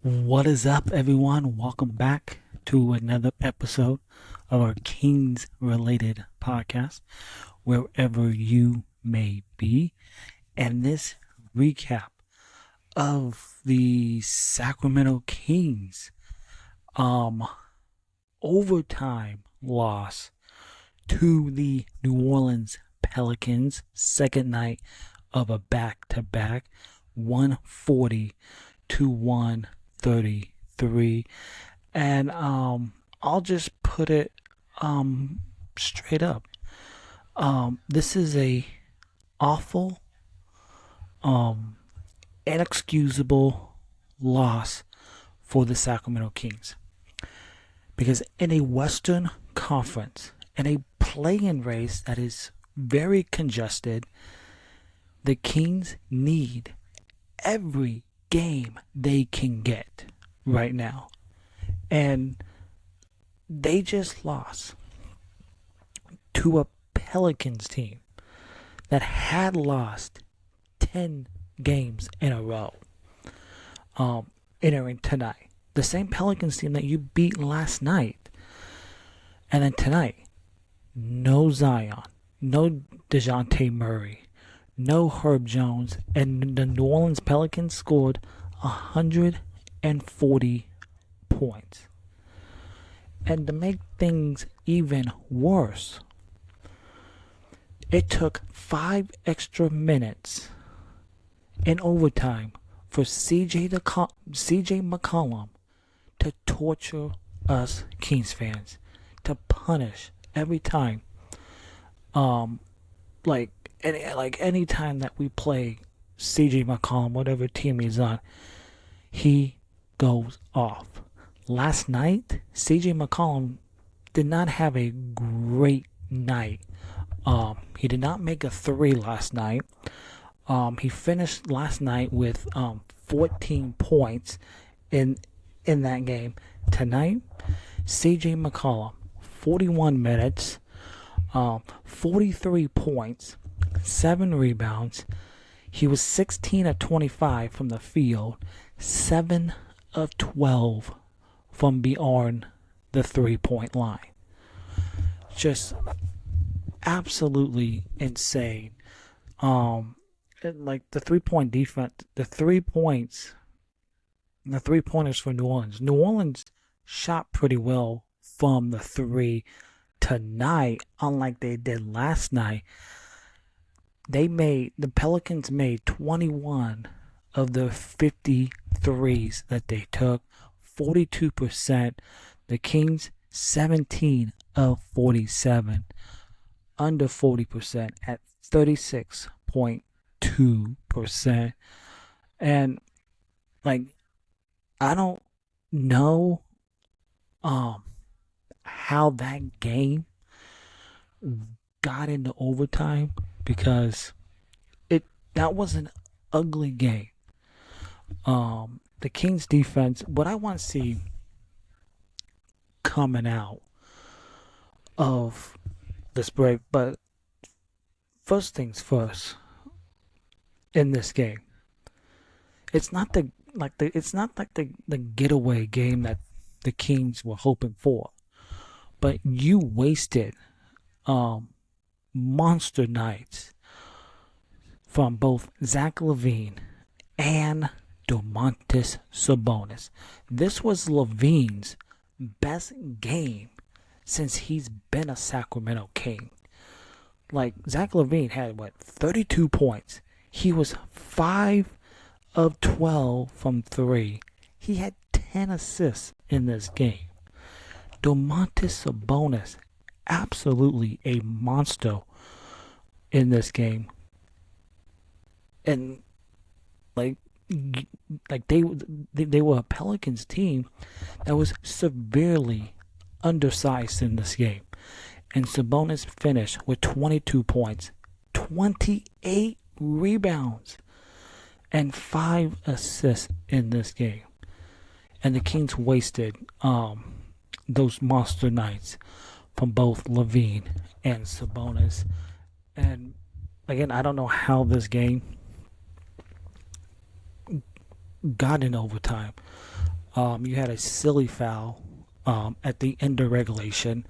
What is up, everyone? Welcome back to another episode of our Kings related podcast, wherever you may be. And this recap of the Sacramento Kings overtime loss to the New Orleans Pelicans, second night of a back-to-back, 140 to 133. And I'll just put it straight up. This is a awful, inexcusable loss for the Sacramento Kings. Because in a Western Conference, in a play-in race that is very congested, the Kings need every game they can get right now. And they just lost to a Pelicans team that had lost 10 games in a row entering tonight. The same Pelicans team that you beat last night. And then tonight, no Zion, no DeJounte Murray, no Herb Jones, and the New Orleans Pelicans scored 140 points. And to make things even worse, it took 5 extra minutes in overtime for CJ McCollum to torture us Kings fans, to punish every time. Any time that we play CJ McCollum, whatever team he's on, he goes off. Last night, CJ McCollum did not have a great night. He did not make a three last night. He finished last night with 14 points in that game. Tonight, CJ McCollum, 41 minutes, 43 points, 7 rebounds. He was 16 of 25 from the field, 7 of 12 from beyond the 3-point line. Just absolutely insane. Like the 3-point defense, the 3-pointers for New Orleans. New Orleans shot pretty well from the 3 tonight, unlike they did last night. The Pelicans made 21 of the 53s that they took, 42%. The Kings, 17 of 47, under 40% at 36.2%. And I don't know how that game got into overtime, because that was an ugly game. The Kings defense, what I want to see coming out of this break, but first things first, in this game, it's not the getaway game that the Kings were hoping for, but you wasted monster nights from both Zach LaVine and Domantas Sabonis. This was LaVine's best game since he's been a Sacramento King. Like, Zach LaVine had 32 points. He was 5 of 12 from 3. He had 10 assists in this game. Domantas Sabonis, absolutely a monster in this game. And they were a Pelicans team that was severely undersized in this game. And Sabonis finished with 22 points, 28 rebounds, and 5 assists in this game. And the Kings wasted those monster nights from both LaVine and Sabonis. And again, I don't know how this game got in overtime. You had a silly foul at the end of regulation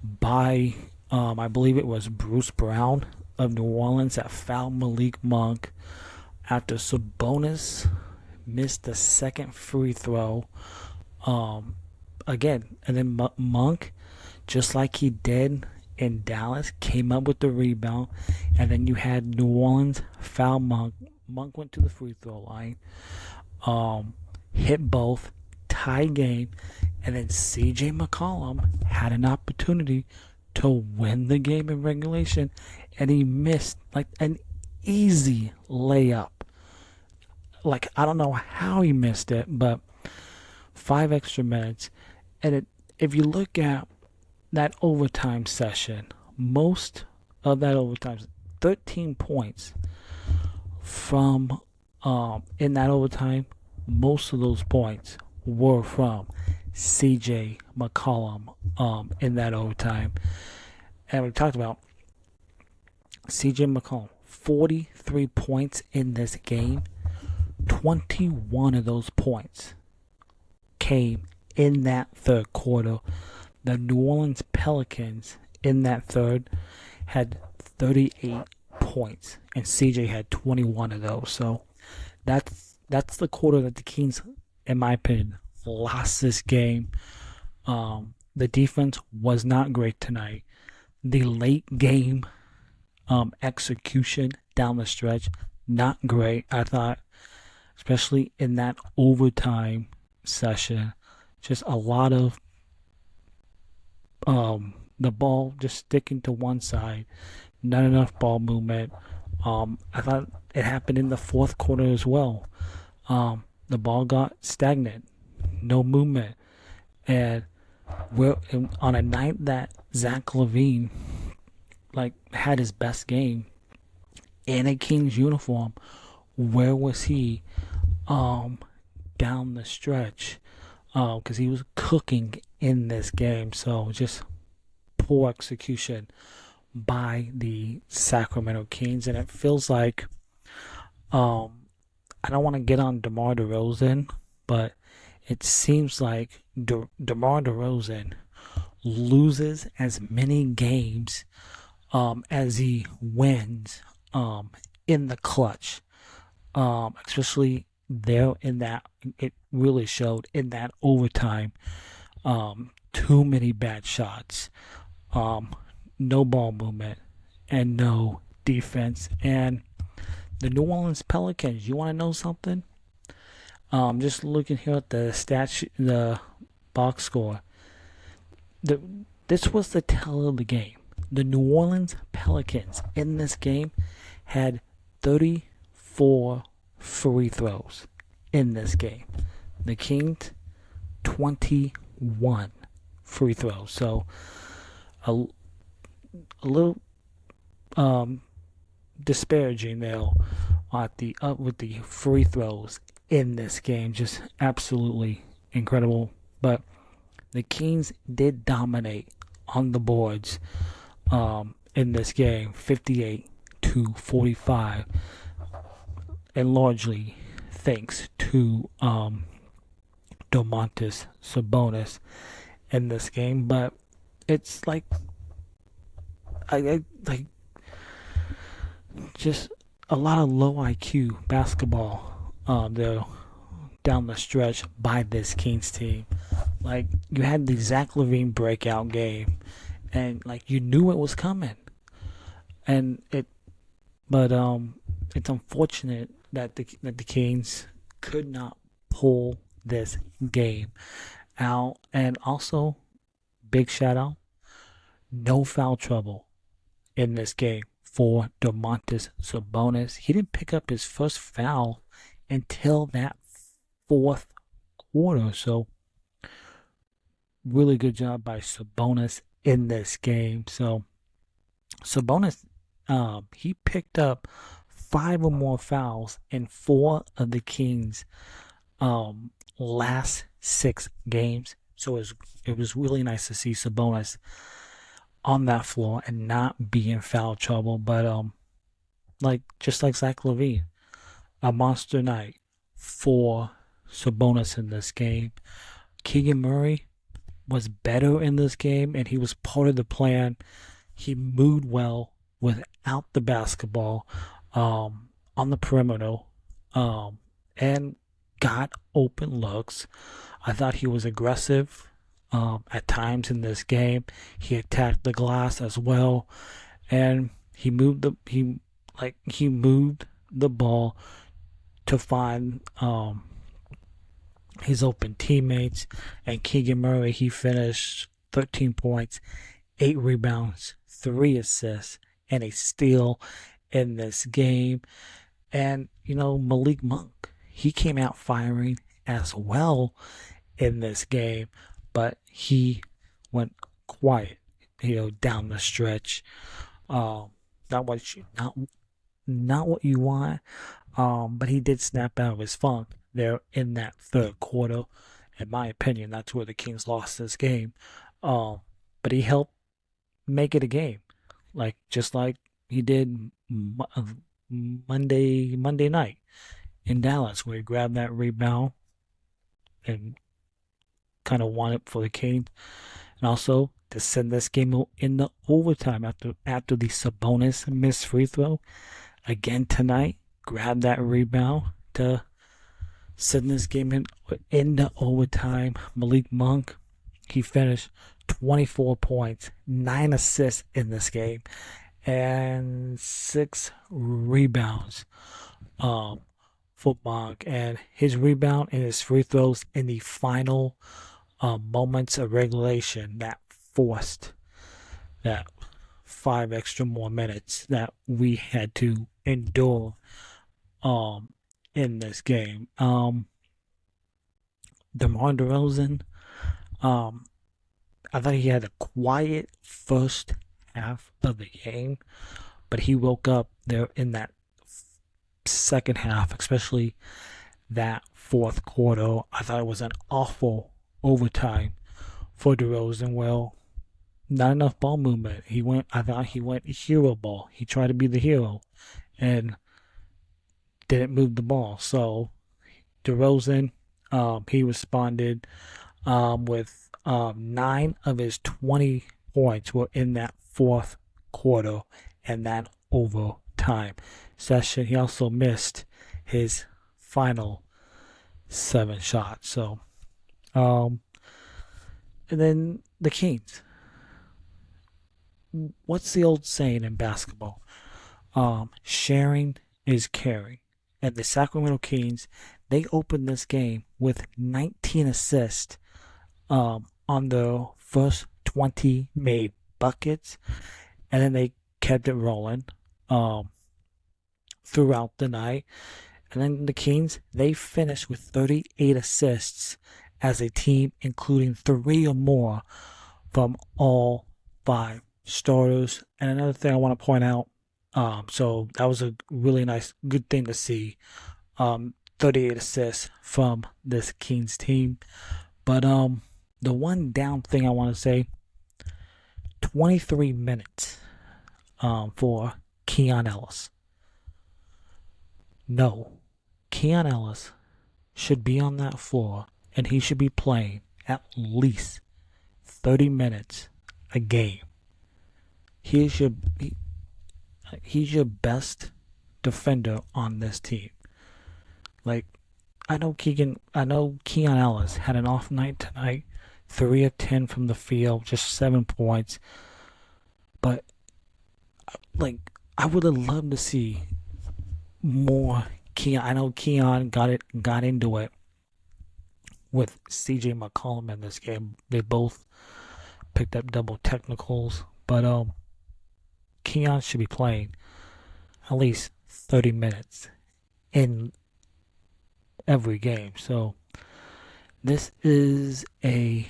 by, I believe it was Bruce Brown of New Orleans that fouled Malik Monk after Sabonis missed the second free throw. Again, and then Monk, just like he did in Dallas, came up with the rebound, and then you had New Orleans foul Monk. Monk went to the free throw line, hit both, tie game, and then CJ McCollum had an opportunity to win the game in regulation, and he missed like an easy layup. Like, I don't know how he missed it, but 5 extra minutes. And if you look at that overtime session, most of that overtime, 13 points from in that overtime, most of those points were from CJ McCollum in that overtime. And we talked about CJ McCollum, 43 points in this game. 21 of those points came in that third quarter. The New Orleans Pelicans in that third had 38 points, and CJ had 21 of those. So that's the quarter that the Kings, in my opinion, lost this game. The defense was not great tonight. The late game execution down the stretch, not great. I thought, especially in that overtime session, just a lot of the ball just sticking to one side, not enough ball movement. I thought it happened in the fourth quarter as well. The ball got stagnant, no movement, and we're on a night that Zach LaVine had his best game in a Kings uniform. Where was he down the stretch? Because he was cooking in this game. So just poor execution by the Sacramento Kings. And it feels like, I don't want to get on DeMar DeRozan, but it seems like DeMar DeRozan loses as many games as he wins in the clutch. Especially there in that, it really showed in that overtime. Too many bad shots, no ball movement, and no defense. And the New Orleans Pelicans, you want to know something? Just looking here at the box score. This was the tell of the game. The New Orleans Pelicans in this game had 34 free throws in this game. The Kings, 21 free throws. So a little disparaging there at with the free throws in this game. Just absolutely incredible. But the Kings did dominate on the boards in this game, 58-45, and largely thanks to Domantas Sabonis in this game. But it's like I just a lot of low IQ basketball there down the stretch by this Kings team. Like, you had the Zach LaVine breakout game, and you knew it was coming, and it's unfortunate that the Kings could not pull this game out. And also, big shout out, no foul trouble in this game for Domantas Sabonis. He didn't pick up his first foul until that fourth quarter. So really good job by Sabonis in this game. So Sabonis, he picked up 5 or more fouls in 4 of the Kings' last 6 games. So it was really nice to see Sabonis on that floor and not be in foul trouble. But just like Zach LaVine, a monster night for Sabonis in this game. Keegan Murray was better in this game, and he was part of the plan. He moved well without the basketball on the perimeter and got open looks. I thought he was aggressive at times in this game. He attacked the glass as well, and he moved the ball to find his open teammates. And Keegan Murray, he finished 13 points, 8 rebounds, 3 assists, and a steal in this game. And, Malik Monk, he came out firing as well in this game, but he went quiet, down the stretch. Not what you want, but he did snap out of his funk there in that third quarter. In my opinion, that's where the Kings lost this game. But he helped make it a game, just like he did Monday night in Dallas, where he grabbed that rebound and kind of won it for the Kings, and also to send this game in the overtime after the Sabonis missed free throw again tonight. Grabbed that rebound to send this game in the overtime. Malik Monk, he finished 24 points, 9 assists in this game, and 6 rebounds for Monk. And his rebound and his free throws in the final moments of regulation that forced that 5 extra more minutes that we had to endure in this game. DeMar DeRozan, I thought he had a quiet first half of the game, but he woke up there in that second half, especially that fourth quarter. I thought it was an awful overtime for DeRozan. Well, not enough ball movement. I thought he went hero ball. He tried to be the hero and didn't move the ball. So DeRozan, he responded with 9 of his 20 points were in that fourth quarter and that overtime session. He also missed his final 7 shots. So, and then the Kings. What's the old saying in basketball? Sharing is caring. And the Sacramento Kings, they opened this game with 19 assists on the first 20 made buckets, and then they kept it rolling throughout the night. And then the Kings, they finished with 38 assists as a team, including 3 or more from all 5 starters. And another thing I want to point out, so that was a really good thing to see. 38 assists from this Kings team. But the one down thing I want to say, 23 minutes for Keon Ellis. No, Keon Ellis should be on that floor, and he should be playing at least 30 minutes a game. He's your best defender on this team. I know Keon Ellis had an off night tonight, 3 of 10 from the field, just 7 points. But I would have loved to see more Keon. I know Keon got into it with CJ McCollum in this game. They both picked up double technicals, but Keon should be playing at least 30 minutes in every game. So this is a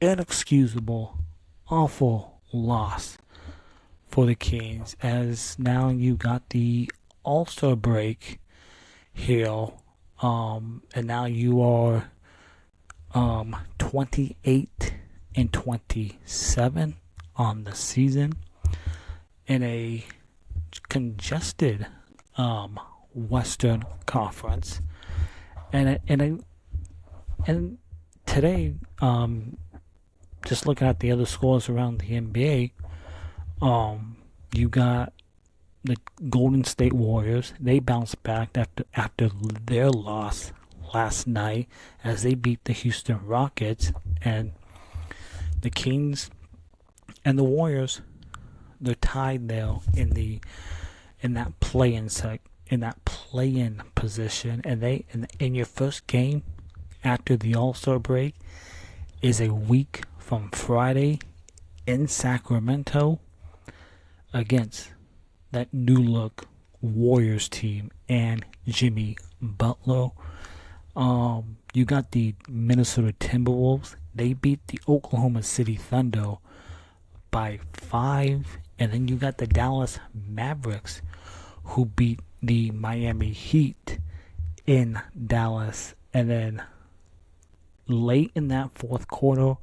inexcusable, awful loss for the Kings, as now you got the All-Star break here, and now you are 28-27 on the season in a congested Western Conference. And today, just looking at the other scores around the NBA, you got the Golden State Warriors. They bounced back after their loss last night as they beat the Houston Rockets, and the Kings and the Warriors, they're tied there in that play-in position, and they in your first game after the All-Star break is a week from Friday in Sacramento against that new look Warriors team and Jimmy Butler. You got the Minnesota Timberwolves. They beat the Oklahoma City Thunder by 5. And then you got the Dallas Mavericks, who beat the Miami Heat in Dallas. And then late in that fourth quarter,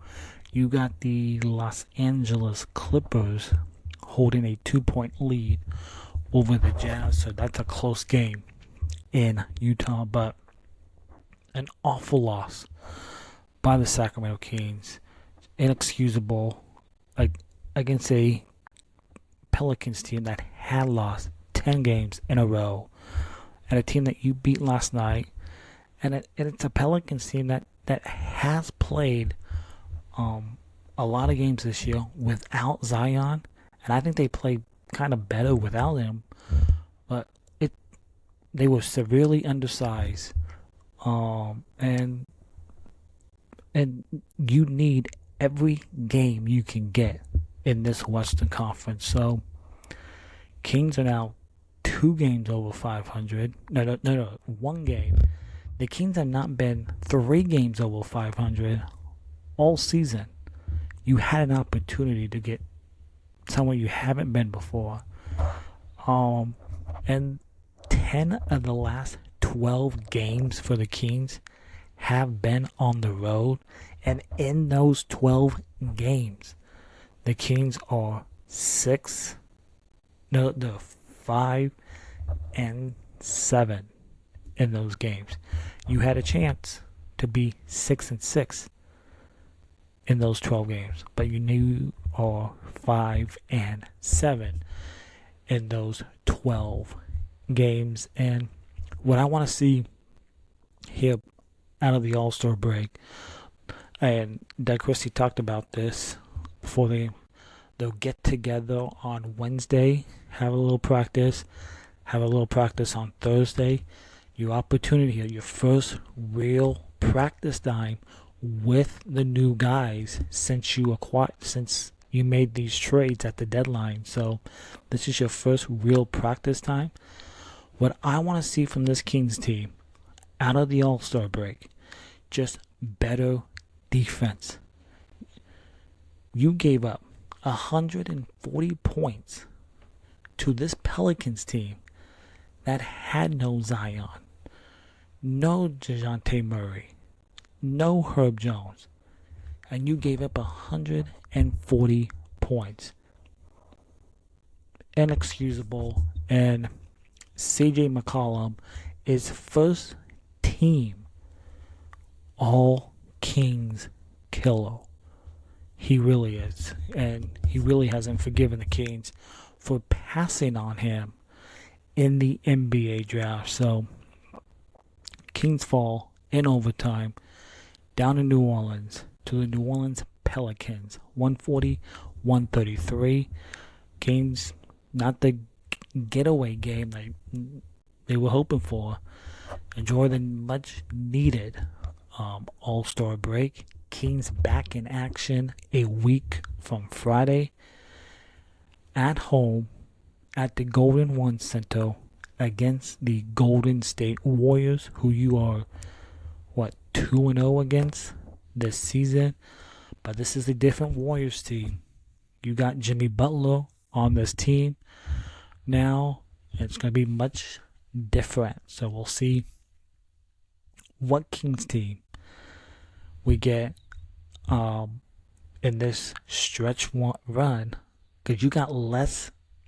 you got the Los Angeles Clippers holding a 2-point lead over the Jazz. So that's a close game in Utah, but an awful loss by the Sacramento Kings. Inexcusable against a Pelicans team that had lost 10 games in a row, and a team that you beat last night. And it's a Pelicans team that has played a lot of games this year without Zion, and I think they played kind of better without him, but they were severely undersized. And you need every game you can get in this Western Conference. So Kings are now 2 games over 500. No, 1 game. The Kings have not been 3 games over 500 all season. You had an opportunity to get somewhere you haven't been before. And 10 of the last 12 games for the Kings have been on the road, and in those 12 games, the Kings are 5 and 7 in those games. You had a chance to be 6 and 6 in those 12 games, but you are 5 and 7 in those 12 games. And what I want to see here out of the All-Star break, and Doug Christie talked about this before they'll get together on Wednesday, have a little practice on Thursday. Your opportunity here, your first real practice time with the new guys since you made these trades at the deadline. So this is your first real practice time. What I want to see from this Kings team out of the All-Star break, just better defense. You gave up 140 points to this Pelicans team that had no Zion, no DeJounte Murray, no Herb Jones, and you gave up 140 points. Inexcusable. And CJ McCollum is first team All Kings killer. He really is. And he really hasn't forgiven the Kings for passing on him in the NBA draft. So Kings fall in overtime down in New Orleans to the New Orleans Pelicans, 140-133. Kings, not the getaway game they were hoping for. Enjoy the much needed All-Star break. Kings back in action a week from Friday at home at the Golden One Center against the Golden State Warriors, who you are 2-0 against this season. But this is a different Warriors team. You got Jimmy Butler on this team now. It's going to be much different. So we'll see what Kings team we get in this stretch run, because you got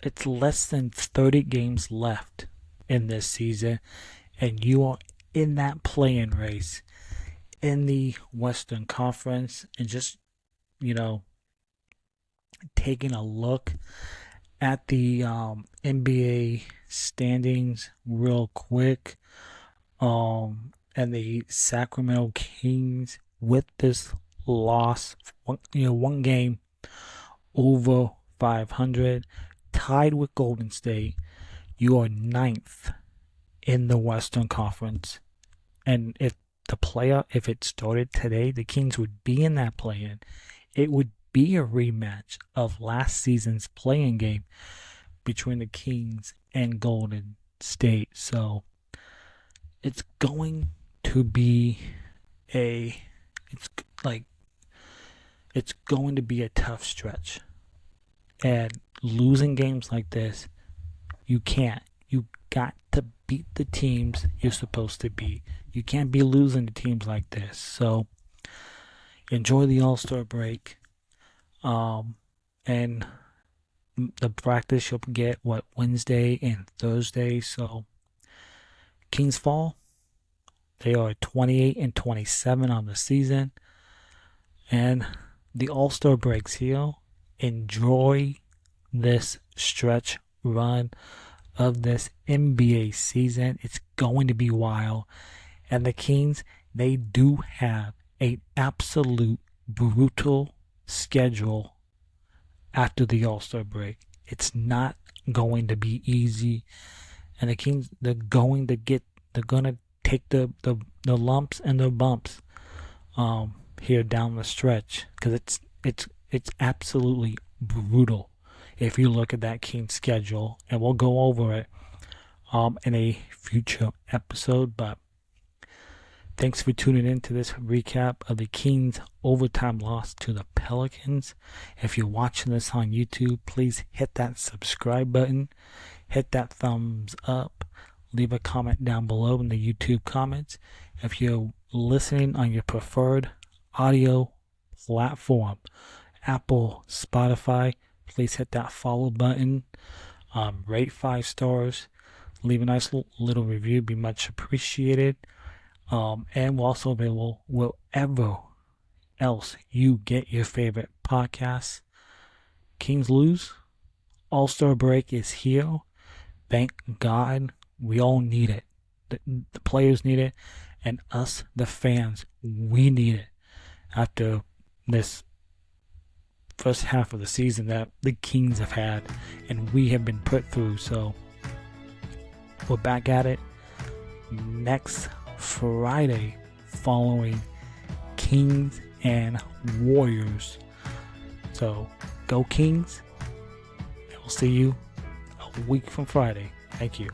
it's less than 30 games left in this season, and you are in that play-in race in the Western Conference, and just, taking a look at the NBA standings real quick. And the Sacramento Kings, with this loss, one game over 500, tied with Golden State. You are ninth in the Western Conference, and if it started today, the Kings would be in that play-in. It would be a rematch of last season's play-in game between the Kings and Golden State. So it's going to be a tough stretch. And losing games like this, you can't. You got to beat the teams you're supposed to beat. You can't be losing to teams like this. So enjoy the All-Star break. And the practice you'll get Wednesday and Thursday. So Kings fall. They are 28-27 on the season. And the All-Star breaks here. Enjoy this stretch run of this NBA season. It's going to be wild. And the Kings, they do have an absolute brutal schedule after the All-Star break. It's not going to be easy. And the Kings, they're going to take the lumps and the bumps here down the stretch, because it's absolutely brutal if you look at that Kings schedule, and we'll go over it in a future episode. But thanks for tuning in to this recap of the Kings' overtime loss to the Pelicans. If you're watching this on YouTube, please hit that subscribe button, hit that thumbs up, leave a comment down below in the YouTube comments. If you're listening on your preferred audio platform, Apple, Spotify, please hit that follow button, rate 5 stars, leave a nice little review, be much appreciated. And we're also available wherever else you get your favorite podcasts. Kings lose. All-Star break is here. Thank God. We all need it. The players need it. And us, the fans, we need it after this first half of the season that the Kings have had and we have been put through. So we're back at it next Friday following Kings and Warriors. So go Kings, and we'll see you a week from Friday. Thank you.